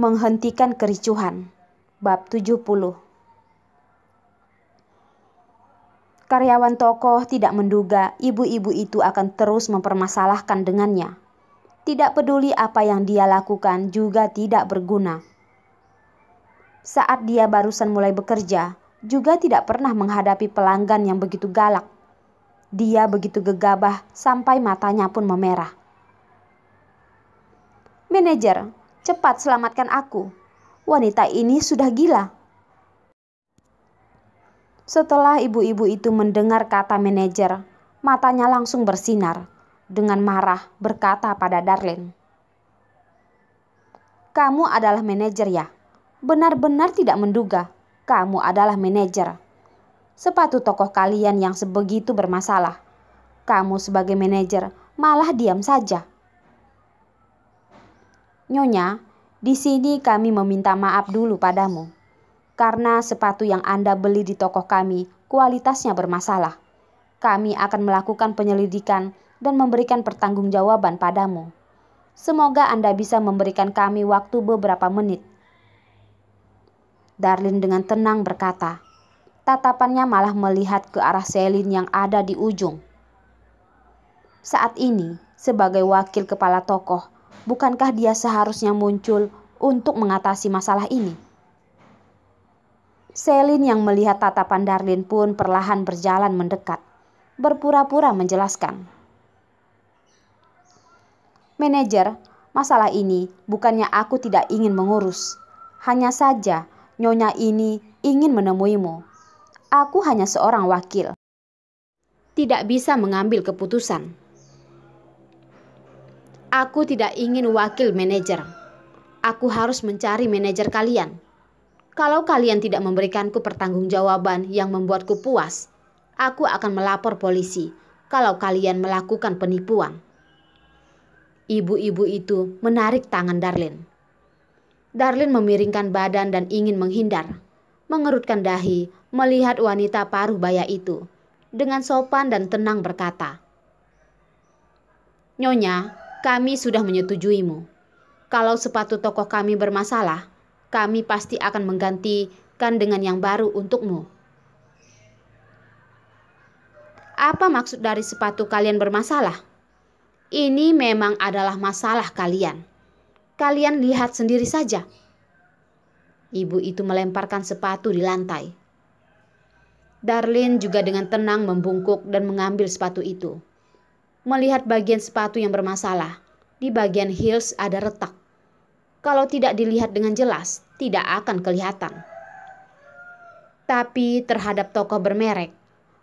Menghentikan kericuhan. Bab 70. Karyawan toko tidak menduga ibu-ibu itu akan terus mempermasalahkan dengannya. Tidak peduli apa yang dia lakukan juga tidak berguna. Saat dia barusan mulai bekerja, juga tidak pernah menghadapi pelanggan yang begitu galak. Dia begitu gegabah sampai matanya pun memerah. "Manajer, cepat selamatkan aku. Wanita ini sudah gila." Setelah ibu-ibu itu mendengar kata manajer, matanya langsung bersinar. Dengan marah berkata pada Darlene, "Kamu adalah manajer ya? Benar-benar tidak menduga kamu adalah manajer. Sepatu tokoh kalian yang sebegitu bermasalah. Kamu sebagai manajer malah diam saja." "Nyonya, di sini kami meminta maaf dulu padamu. Karena sepatu yang Anda beli di toko kami kualitasnya bermasalah. Kami akan melakukan penyelidikan dan memberikan pertanggungjawaban padamu. Semoga Anda bisa memberikan kami waktu beberapa menit." Darlene dengan tenang berkata. Tatapannya malah melihat ke arah Celine yang ada di ujung. Saat ini, sebagai wakil kepala toko, bukankah dia seharusnya muncul untuk mengatasi masalah ini? Celine yang melihat tatapan Darlene pun perlahan berjalan mendekat, berpura-pura menjelaskan. "Manajer, masalah ini bukannya aku tidak ingin mengurus. Hanya saja nyonya ini ingin menemuimu. Aku hanya seorang wakil. Tidak bisa mengambil keputusan. Aku tidak ingin wakil manajer. Aku harus mencari manajer kalian. Kalau kalian tidak memberikanku pertanggungjawaban yang membuatku puas, aku akan melapor polisi kalau kalian melakukan penipuan." Ibu-ibu itu menarik tangan Darlene. Darlene memiringkan badan dan ingin menghindar, mengerutkan dahi melihat wanita paruh baya itu. Dengan sopan dan tenang berkata, "Nyonya, kami sudah menyetujuimu. Kalau sepatu toko kami bermasalah, kami pasti akan menggantikan dengan yang baru untukmu." "Apa maksud dari sepatu kalian bermasalah? Ini memang adalah masalah kalian. Kalian lihat sendiri saja." Ibu itu melemparkan sepatu di lantai. Darlene juga dengan tenang membungkuk dan mengambil sepatu itu. Melihat bagian sepatu yang bermasalah, di bagian heels ada retak. Kalau tidak dilihat dengan jelas, tidak akan kelihatan. Tapi terhadap toko bermerek,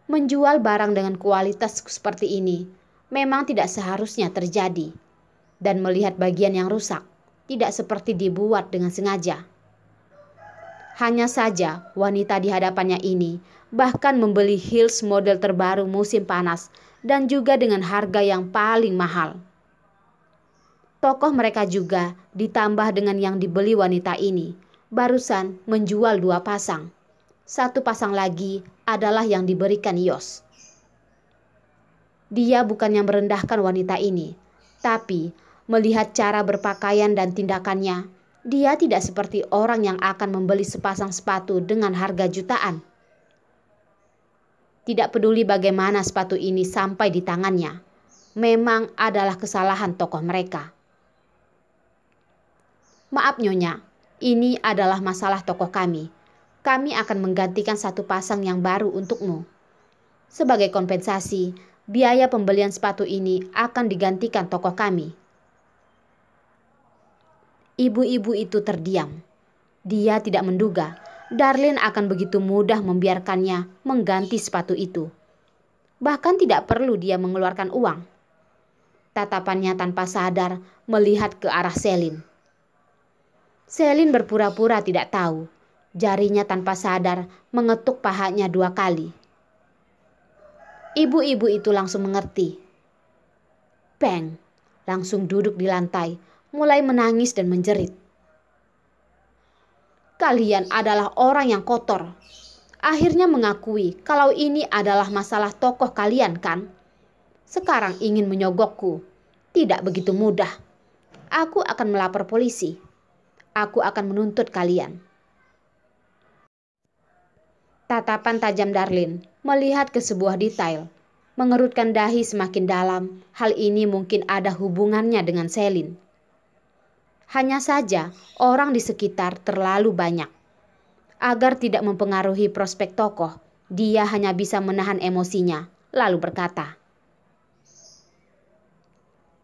menjual barang dengan kualitas seperti ini memang tidak seharusnya terjadi. Dan melihat bagian yang rusak, tidak seperti dibuat dengan sengaja. Hanya saja wanita di hadapannya ini bahkan membeli heels model terbaru musim panas dan juga dengan harga yang paling mahal. Tokoh mereka juga ditambah dengan yang dibeli wanita ini barusan menjual 2 pasang. 1 pasang lagi adalah yang diberikan Yos. Dia bukannya merendahkan wanita ini, tapi melihat cara berpakaian dan tindakannya, dia tidak seperti orang yang akan membeli sepasang sepatu dengan harga jutaan. Tidak peduli bagaimana sepatu ini sampai di tangannya, memang adalah kesalahan tokoh mereka. "Maaf nyonya, ini adalah masalah toko kami. Kami akan menggantikan 1 pasang yang baru untukmu. Sebagai kompensasi, biaya pembelian sepatu ini akan digantikan toko kami." Ibu-ibu itu terdiam. Dia tidak menduga Darlene akan begitu mudah membiarkannya mengganti sepatu itu. Bahkan tidak perlu dia mengeluarkan uang. Tatapannya tanpa sadar melihat ke arah Celine. Celine berpura-pura tidak tahu. Jarinya tanpa sadar mengetuk pahanya 2 kali. Ibu-ibu itu langsung mengerti. Bang, langsung duduk di lantai, mulai menangis dan menjerit. "Kalian adalah orang yang kotor. Akhirnya mengakui kalau ini adalah masalah tokoh kalian kan? Sekarang ingin menyogokku. Tidak begitu mudah. Aku akan melapor polisi. aku akan menuntut kalian." Tatapan tajam Darlin melihat ke sebuah detail, mengerutkan dahi semakin dalam. Hal ini mungkin ada hubungannya dengan Selin. Hanya saja orang di sekitar terlalu banyak. Agar tidak mempengaruhi prospek tokoh, dia hanya bisa menahan emosinya, lalu berkata,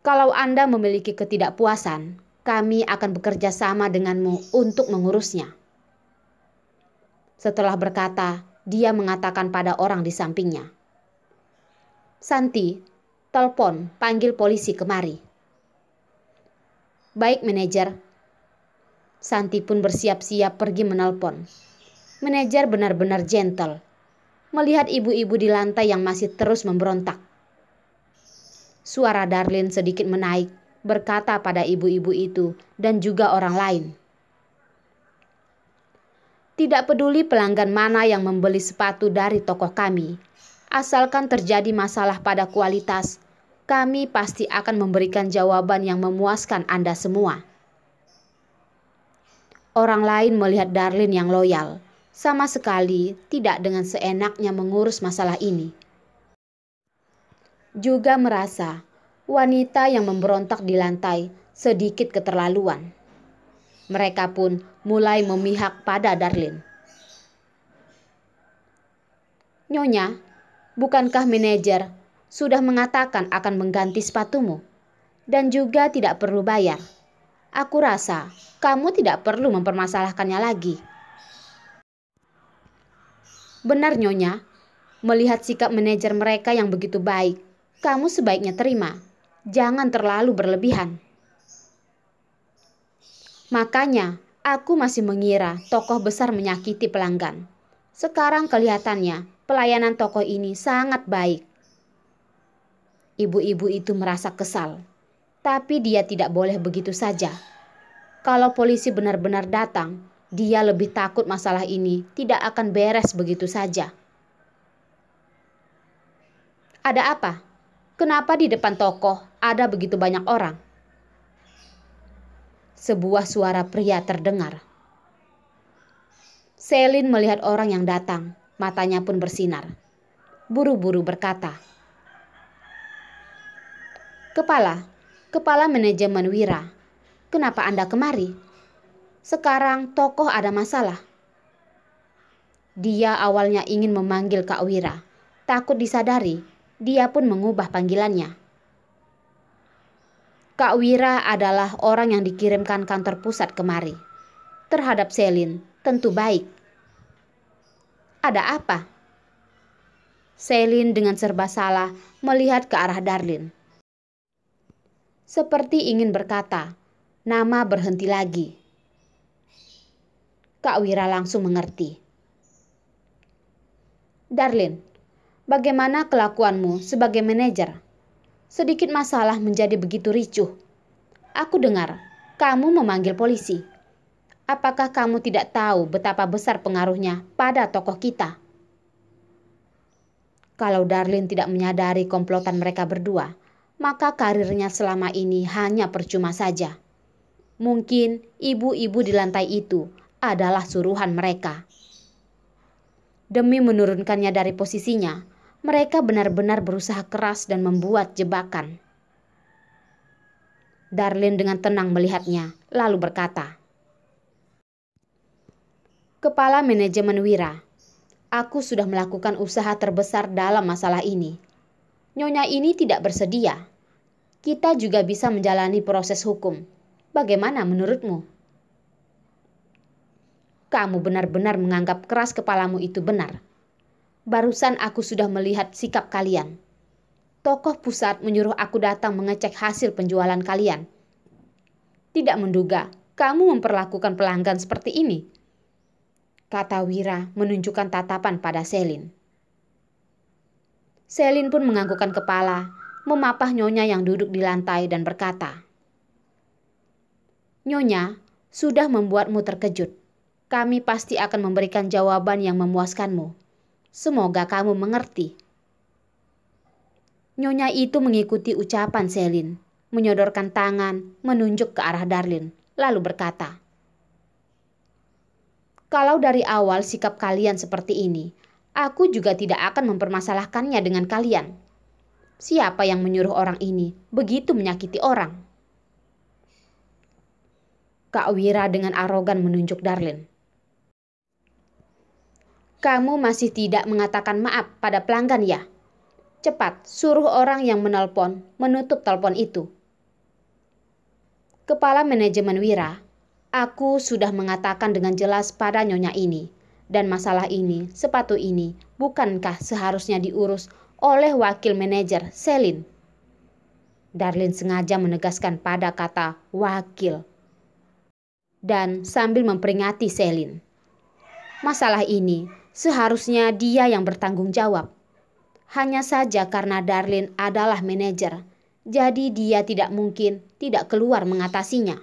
"Kalau Anda memiliki ketidakpuasan, kami akan bekerja sama denganmu untuk mengurusnya." Setelah berkata, dia mengatakan pada orang di sampingnya, "Santi, telepon, panggil polisi kemari." "Baik, manajer." Santi pun bersiap-siap pergi menelpon. Manajer benar-benar gentle, melihat ibu-ibu di lantai yang masih terus memberontak. Suara Darlin sedikit menaik, berkata pada ibu-ibu itu dan juga orang lain, "Tidak peduli pelanggan mana yang membeli sepatu dari toko kami, asalkan terjadi masalah pada kualitas, kami pasti akan memberikan jawaban yang memuaskan Anda semua." Orang lain melihat Darlin yang loyal, sama sekali tidak dengan seenaknya mengurus masalah ini. Juga merasa wanita yang memberontak di lantai sedikit keterlaluan. Mereka pun mulai memihak pada Darlin. "Nyonya, bukankah manajer sudah mengatakan akan mengganti sepatumu? Dan juga tidak perlu bayar. Aku rasa kamu tidak perlu mempermasalahkannya lagi." "Benar, Nyonya. Melihat sikap manajer mereka yang begitu baik, kamu sebaiknya terima. Jangan terlalu berlebihan." "Makanya aku masih mengira tokoh besar menyakiti pelanggan. Sekarang kelihatannya pelayanan tokoh ini sangat baik." Ibu-ibu itu merasa kesal, tapi dia tidak boleh begitu saja. Kalau polisi benar-benar datang, dia lebih takut masalah ini tidak akan beres begitu saja. "Ada apa? Kenapa di depan toko ada begitu banyak orang?" Sebuah suara pria terdengar. Selin melihat orang yang datang, matanya pun bersinar. Buru-buru berkata, Kepala manajemen Wira, kenapa Anda kemari? Sekarang tokoh ada masalah." Dia awalnya ingin memanggil Kak Wira, takut disadari, dia pun mengubah panggilannya. Kak Wira adalah orang yang dikirimkan kantor pusat kemari. Terhadap Selin, tentu baik. "Ada apa?" Selin dengan serba salah melihat ke arah Darlin. Seperti ingin berkata, nama berhenti lagi. Kak Wira langsung mengerti. "Darlin, bagaimana kelakuanmu sebagai manajer? Sedikit masalah menjadi begitu ricuh. Aku dengar kamu memanggil polisi. Apakah kamu tidak tahu betapa besar pengaruhnya pada tokoh kita?" Kalau Darlin tidak menyadari komplotan mereka berdua, maka karirnya selama ini hanya percuma saja. Mungkin ibu-ibu di lantai itu adalah suruhan mereka. Demi menurunkannya dari posisinya, mereka benar-benar berusaha keras dan membuat jebakan. Darlin dengan tenang melihatnya, lalu berkata, "Kepala manajemen Wira, aku sudah melakukan usaha terbesar dalam masalah ini. Nyonya ini tidak bersedia. Kita juga bisa menjalani proses hukum. Bagaimana menurutmu?" "Kamu benar-benar menganggap keras kepalamu itu benar. Barusan aku sudah melihat sikap kalian. Tokoh pusat menyuruh aku datang mengecek hasil penjualan kalian. Tidak menduga kamu memperlakukan pelanggan seperti ini," kata Wira menunjukkan tatapan pada Selin. Selin pun menganggukkan kepala, memapah Nyonya yang duduk di lantai dan berkata, "Nyonya sudah membuatmu terkejut. Kami pasti akan memberikan jawaban yang memuaskanmu. Semoga kamu mengerti." Nyonya itu mengikuti ucapan Selin, menyodorkan tangan, menunjuk ke arah Darlin, lalu berkata, Kalau dari awal sikap kalian seperti ini, aku juga tidak akan mempermasalahkannya dengan kalian. Siapa yang menyuruh orang ini begitu menyakiti orang? Kak Wira dengan arogan menunjuk Darlin. Kamu masih tidak mengatakan maaf pada pelanggan ya? Cepat, suruh orang yang menelpon menutup telepon itu. Kepala manajemen Wira, aku sudah mengatakan dengan jelas pada nyonya ini. Dan masalah ini, sepatu ini, bukankah seharusnya diurus oleh wakil manajer Selin? Darlin sengaja menegaskan pada kata wakil. Dan sambil memperingati Selin. Masalah ini seharusnya dia yang bertanggung jawab. Hanya saja karena Darlin adalah manajer, jadi dia tidak mungkin tidak keluar mengatasinya.